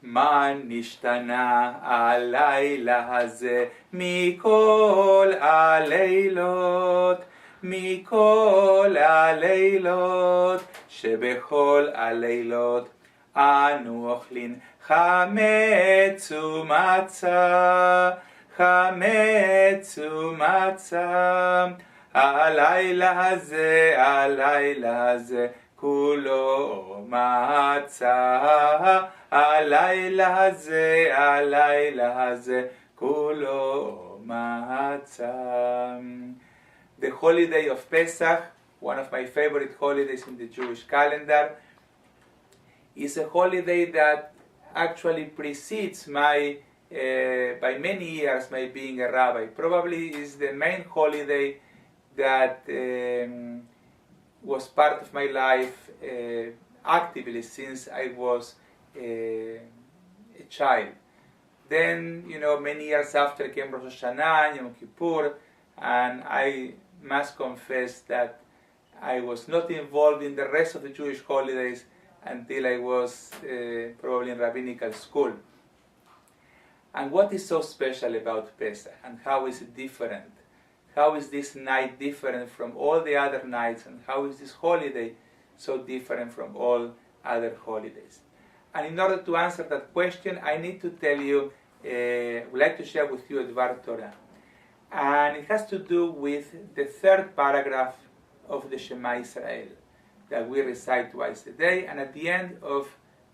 מה נשתנה הלילה הזה מכל הלילות, מכל הלילות, שבכל הלילות אנו אוכלים חמץ ומצה, חמץ ומצה. הלילה הזה, הלילה הזה, כולו מצה. הלילה הזה, הלילה הזה, כולו מצה. The holiday of Pesach, one of my favorite holidays in the Jewish calendar, is a holiday that actually precedes my, by many years, my being a rabbi. Probably is the main holiday that was part of my life actively since I was a child. Then, many years after came Rosh Hashanah and Yom Kippur, and I must confess that I was not involved in the rest of the Jewish holidays until I was probably in rabbinical school. And what is so special about Pesach, and how is it different? How is this night different from all the other nights, and how is this holiday so different from all other holidays? And in order to answer that question, I need to tell you, I would like to share with you a Dvar Torah. And it has to do with the third paragraph of the Shema Israel that we recite twice a day. And at the end of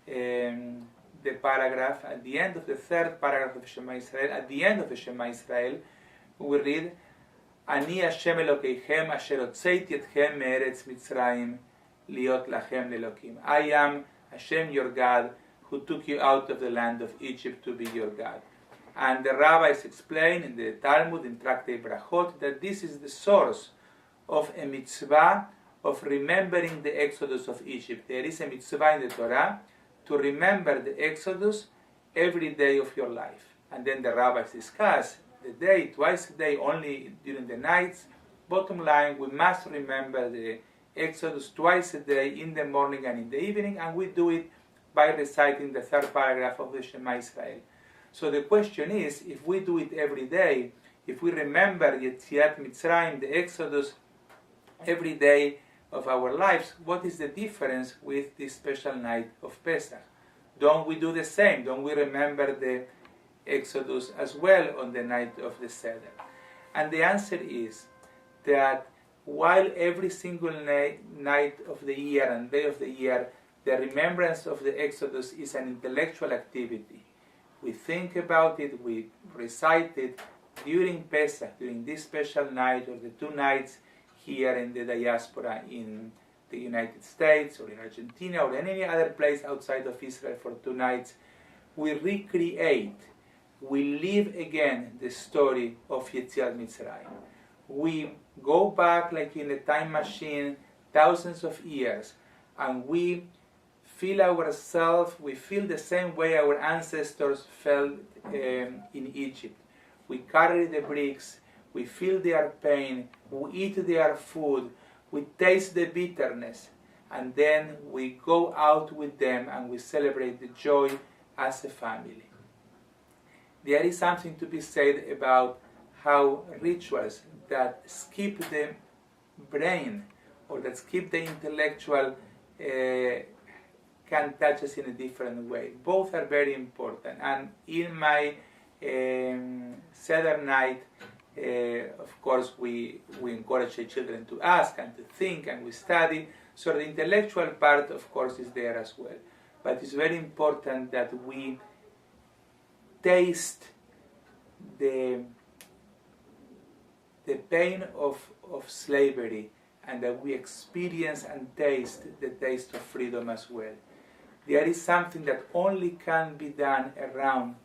the paragraph, at the end of the third paragraph of Shema Israel, at the end of the Shema Israel, we read, אני השם אלוקיכם אשר הוצאתי אתכם מארץ מצרים להיות לכם לאלוקים. I am Hashem your God who took you out of the land of Egypt to be your God. And the rabbis explain in the Talmud, in Tractate Brachot, that this is the source of a mitzvah of remembering the Exodus of Egypt. There is a mitzvah in the Torah to remember the Exodus every day of your life. And then the rabbis discuss the day, twice a day, only during the nights. Bottom line, we must remember the Exodus twice a day, in the morning and in the evening, and we do it by reciting the third paragraph of the Shema Israel. So the question is, if we do it every day, if we remember Yetziat Mitzrayim, the Exodus, every day of our lives, what is the difference with this special night of Pesach? Don't we do the same? Don't we remember the Exodus as well on the night of the Seder? And the answer is that while every single night of the year and day of the year, the remembrance of the Exodus is an intellectual activity. We think about it, we recite it during Pesach, during this special night or the 2 nights here in the diaspora in the United States or in Argentina or in any other place outside of Israel for 2 nights. We recreate, we live again the story of Yetziat Mitzrayim. We go back like in a time machine thousands of years, and we feel ourselves, we feel the same way our ancestors felt in Egypt. We carry the bricks, we feel their pain, we eat their food, we taste the bitterness, and then we go out with them and we celebrate the joy as a family. There is something to be said about how rituals that skip the brain or that skip the intellectual can touch us in a different way. Both are very important. And in my Seder night, of course, we encourage the children to ask and to think, and we study. So the intellectual part, of course, is there as well. But it's very important that we taste the pain of slavery, and that we experience and taste the taste of freedom as well. There is something that only can be done around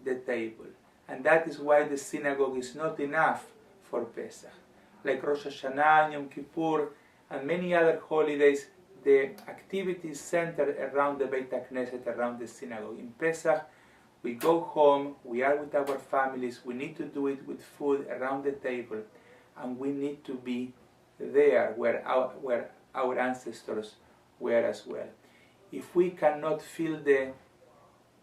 the table, and that is why the synagogue is not enough for Pesach. Like Rosh Hashanah, Yom Kippur, and many other holidays, the activities centered around the Beit HaKnesset, around the synagogue. In Pesach, we go home, we are with our families, we need to do it with food around the table, and we need to be there where our ancestors were as well. If we cannot feel the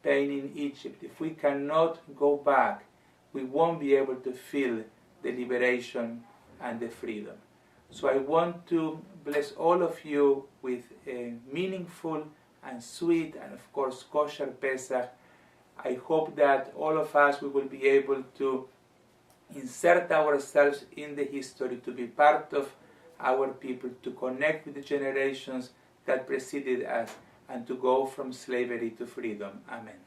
pain in Egypt, if we cannot go back, we won't be able to feel the liberation and the freedom. So I want to bless all of you with a meaningful and sweet and of course kosher Pesach. I hope that all of us we will be able to insert ourselves in the history, to be part of our people, to connect with the generations that preceded us, and to go from slavery to freedom. Amen.